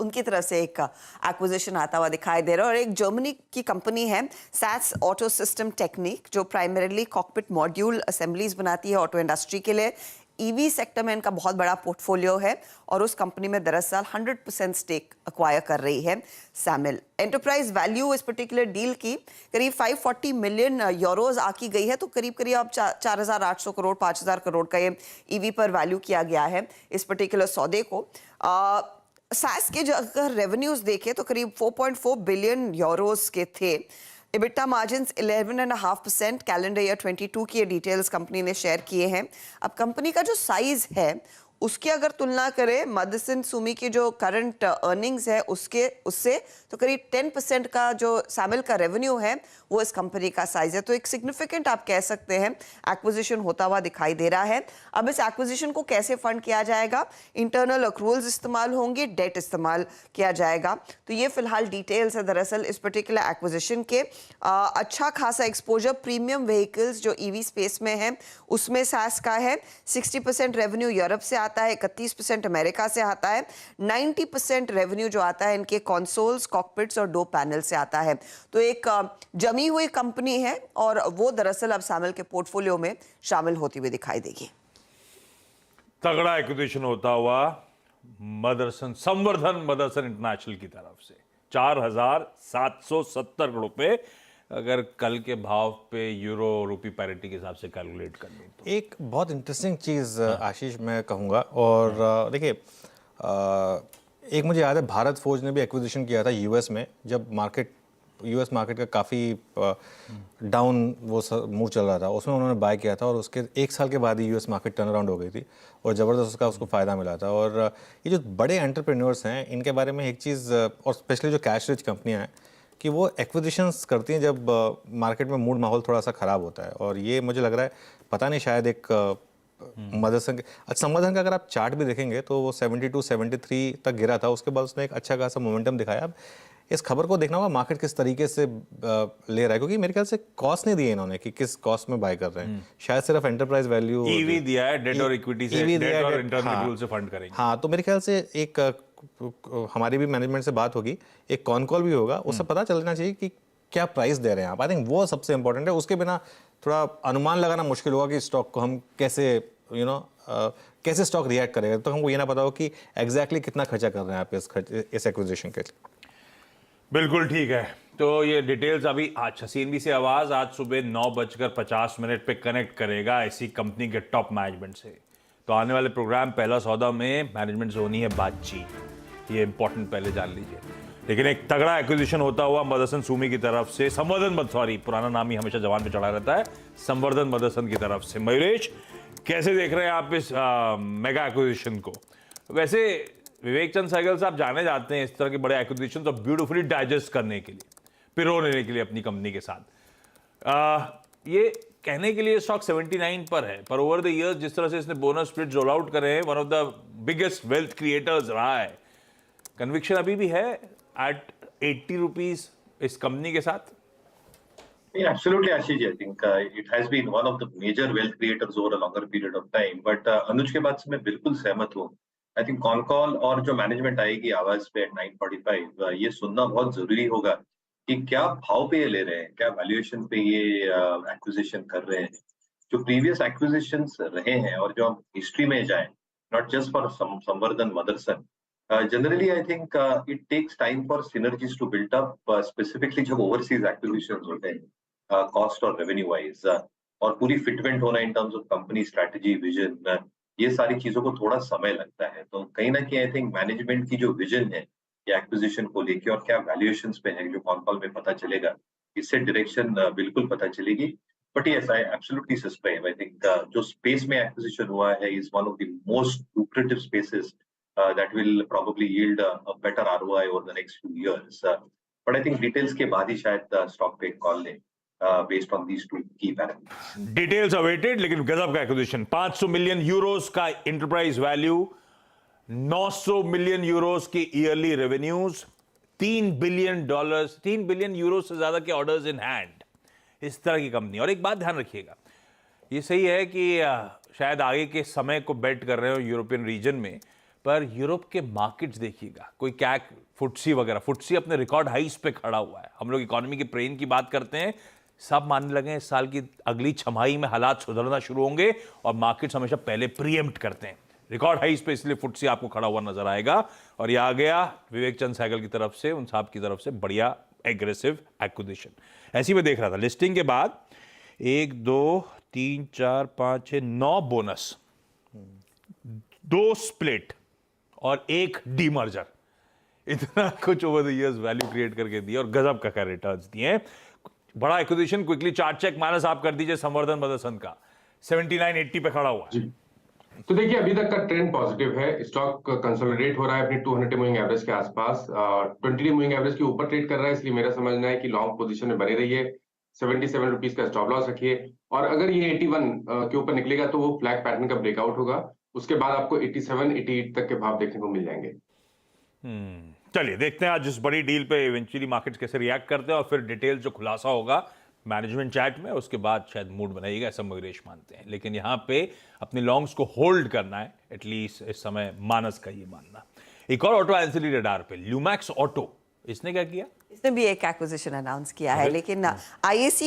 उनकी तरफ से एक एक्विजिशन आता हुआ दिखाई दे रहा है और एक जर्मनी की कंपनी है सैस ऑटो सिस्टम टेक्निक, जो प्राइमरीली कॉकपिट मॉड्यूल असेंबलीज बनाती है ऑटो इंडस्ट्री के लिए। ईवी सेक्टर में इनका बहुत बड़ा पोर्टफोलियो है और उस कंपनी में दरअसल 100% स्टेक अक्वायर कर रही है सैमिल। एंटरप्राइज वैल्यू इस पर्टिकुलर डील की करीब 540 मिलियन यूरोज आकी गई है, तो करीब करीब अब 4,800 करोड़ 5,000 करोड़ का ये ईवी पर वैल्यू किया गया है इस पर्टिकुलर सौदे को। सैस के जो अगर रेवेन्यूज देखें तो करीब 4.4 बिलियन यूरोज के थे। EBITDA मार्जिन्स 11.5% कैलेंडर ईयर 22 की ये डिटेल्स कंपनी ने शेयर किए हैं। अब कंपनी का जो साइज है उसकी अगर तुलना करें मदरसन सुमी की जो करंट अर्निंग्स है उससे तो करीब 10% का जो सैमिल का रेवेन्यू है वो इस कंपनी का साइज है। तो एक सिग्निफिकेंट आप कह सकते हैं एक्विजिशन होता हुआ दिखाई दे रहा है। अब इस एक्विजिशन को कैसे फंड किया जाएगा? इंटरनल अक्रूवल्स इस्तेमाल होंगे, डेट इस्तेमाल किया जाएगा। तो ये फिलहाल डिटेल्स है दरअसल इस पर्टिकुलर एक्विजिशन के। अच्छा खासा एक्सपोजर प्रीमियम व्हीकल्स जो ईवी स्पेस में है उसमें सैस का है। 60% रेवेन्यू यूरोप से आता है, 31% अमेरिका से आता है, 90% रेवेन्यू जो आता है इनके कंसोल्स, कॉकपिट्स और डोर पैनल से आता है। तो एक जमी हुई कंपनी है और वो दरअसल अब सैमिल के पोर्टफोलियो में शामिल होती हुई दिखाई देगी। तगड़ा एक्विजिशन होता हुआ संवर्धन मदरसन इंटरनेशनल की तरफ से 4,770 करोड़ रुपए, अगर कल के भाव पे यूरो रूपी पैरिटी के हिसाब से कैलकुलेट कर लें तो एक बहुत इंटरेस्टिंग चीज़ आशीष मैं कहूँगा। और देखिए, एक मुझे याद है भारत फोर्ज ने भी एक्विजिशन किया था यूएस में, जब यूएस मार्केट का काफ़ी डाउन वो मूव चल रहा था, उसमें उन्होंने बाय किया था और उसके 1 साल के बाद ही यूएस मार्केट टर्न अराउंड हो गई थी और ज़बरदस्त उसको फ़ायदा मिला था। और ये जो बड़े एंटरप्रेन्योर्स हैं इनके बारे में एक चीज़, और स्पेशली जो कैश रिच कंपनियाँ हैं, कि वो एक्विजिशंस करती हैं जब मार्केट में मूड माहौल थोड़ा सा ख़राब होता है। और ये मुझे लग रहा है, पता नहीं, शायद एक मदरसन के संवर्धन का अगर आप चार्ट भी देखेंगे तो वो 72 73 तक गिरा था, उसके बाद उसने एक अच्छा खासा मोमेंटम दिखाया। अब इस खबर को देखना होगा मार्केट किस तरीके से ले रहा है, क्योंकि मेरे ख्याल से कॉस्ट नहीं दिए इन्होंने कि किस कॉस्ट में बाय कर रहे हैं। शायद सिर्फ एंटरप्राइज वैल्यू ईवी दिया है, डेट और इक्विटी से, डेट और इंटरनल अक्रूवल से फंड करेंगे। हाँ, तो मेरे ख्याल से एक हमारी भी मैनेजमेंट से बात होगी, एक कॉन कॉल भी होगा, उससे पता चलना चाहिए कि क्या प्राइस दे रहे हैं आप। आई थिंक वो सबसे इंपॉर्टेंट है। उसके बिना थोड़ा अनुमान लगाना मुश्किल होगा कि स्टॉक को हम कैसे कैसे स्टॉक रिएक्ट करेगा, तो हमको ये ना पता हो कि एग्जैक्टली कितना खर्चा कर रहे हैं आप इस एक्विजिशन के लिए। बिल्कुल ठीक है। तो ये डिटेल्स अभी आज CNBC से आवाज आज सुबह 9:50 पे कनेक्ट करेगा ऐसी कंपनी के टॉप मैनेजमेंट से। तो आने वाले प्रोग्राम पहला सौदा में मैनेजमेंट से होनी है बातचीत, ये इंपॉर्टेंट पहले जान लीजिए। लेकिन एक तगड़ा एक्विजिशन होता हुआ मदरसन सुमी की तरफ से, पुराना नाम ही हमेशा जवान पे चढ़ा रहता है, संवर्धन मदरसन की तरफ से। मयूरेश, कैसे देख रहे हैं आप इस मेगा एक्विजिशन को? वैसे विवेक चंद सहगल साहब जाने जाते हैं इस तरह के बड़े एक्विजिशन तो ब्यूटीफुली डाइजेस्ट करने के लिए, पिरो लेने के लिए अपनी कंपनी के साथ। ये कहने के लिए स्टॉक 79 पर है, पर ओवर द इयर्स जिस तरह से इसने बोनस स्प्लिट रोल आउट करे हैं, one of the biggest wealth creators रहा है। कन्विक्शन अभी भी है एट 80 रुपीज इस कंपनी के साथ? Yeah, absolutely, Ashish. I think it has been one of the major wealth creators over a longer period of time. But अनुज के बात से मैं बिल्कुल सहमत हूँ। I think कॉन कॉल और जो मैनेजमेंट आएगी आवाज पे at 9:45, ये सुनना बहुत जरूरी होगा कि क्या भाव पे ये ले रहे हैं, क्या वैल्यूएशन पे ये एक्विजिशन कर रहे हैं। जो प्रीवियस एक्विजिशंस रहे हैं और जो हम हिस्ट्री में जाएं, not just for Samvardhana Motherson, generally I think it takes time for synergies to built up, specifically जब ओवरसीज एक्विजिशंस होते हैं कॉस्ट और रेवेन्यू वाइज, और पूरी फिटमेंट होना in terms of company strategy, vision, ये सारी चीजों को थोड़ा समय लगता है। तो कहीं ना कहीं आई थिंक मैनेजमेंट की जो विजन है ये एक्विजिशन को लेके और क्या वैल्यूएशंस पे है, जो कॉन कॉल में पता चलेगा, इससे डायरेक्शन बिल्कुल पता चलेगी। But yes, I absolutely subscribe. I think जो स्पेस में एक्विजिशन हुआ है is one of the most lucrative spaces that will probably yield a better ROI over the next few years. But I think details के बाद ही शायद stock पे call ले based on these two key parameters. Details awaited, लेकिन गजब का acquisition. 500 million Euros का enterprise value, 900 million Euros की ईयरली रेवेन्यूज, $3 बिलियन यूरो से ज्यादा के ऑर्डर्स इन हैंड, इस तरह की कंपनी। और एक बात ध्यान रखिएगा, ये सही है कि शायद आगे के समय को बेट कर रहे हो यूरोपियन रीजन में, पर यूरोप के मार्केट्स देखिएगा, कोई कैक फुटसी वगैरह, फुटसी अपने रिकॉर्ड हाइस पे खड़ा हुआ है। हम लोग इकोनॉमी के प्रेन की बात करते हैं, सब मानने लगे हैं इस साल की अगली छमाही में हालात सुधरना शुरू होंगे, और मार्केट्स हमेशा पहले प्रीएम्प्ट करते हैं रिकॉर्ड हाइस पे, इसलिए फुटसी आपको खड़ा हुआ नजर आएगा। और ये आ गया विवेक चंद सहगल की तरफ से, उन साहब की तरफ से बढ़िया एग्रेसिव एक्विजिशन। ऐसी मैं देख रहा था लिस्टिंग के बाद 1 2 3 4 5 6 9 बोनस, 2 स्प्लिट और 1 डीमर्जर, इतना कुछ over the years value create करके दिया और गजब का रिटर्न्स दिए हैं। बड़ा acquisition, quickly chart check minus आप कर दीजिए संवर्धन मदरसन का 7980 पे खड़ा हुआ है। तो देखिए अभी तक का ट्रेंड पॉजिटिव है, स्टॉक कंसोलिडेट हो रहा है अपनी 200 मूविंग एवरेज के आसपास, 20 मूविंग एवरेज के ऊपर ट्रेड कर रहा है, इसलिए मेरा समझना है कि लॉन्ग पोजीशन में बने रहिए। 77 रुपीज का स्टॉप लॉस रखिए, और अगर ये 81 के ऊपर निकलेगा तो वो फ्लैग पैटर्न का ब्रेकआउट होगा, उसके बाद आपको 87 88 तक के भाव देखने को मिल जाएंगे। चलिए देखते हैं आज इस बड़ी डील पे इवेंचुअली मार्केट्स कैसे रिएक्ट करते हैं, और फिर डिटेल जो खुलासा होगा मैनेजमेंट चैट में, उसके बाद शायद मूड बनाइएगा, ऐसा मगरेश मानते हैं। लेकिन यहाँ पे अपने लॉन्ग्स को होल्ड करना है, एटलीस्ट इस समय मानस का ये मानना। एक और ऑटो एंसिलरी रडार पे ल्यूमैक्स ऑटो, इसने क्या किया? इसने भी एक एक्विजिशन अनाउंस किया है, लेकिन आईएसी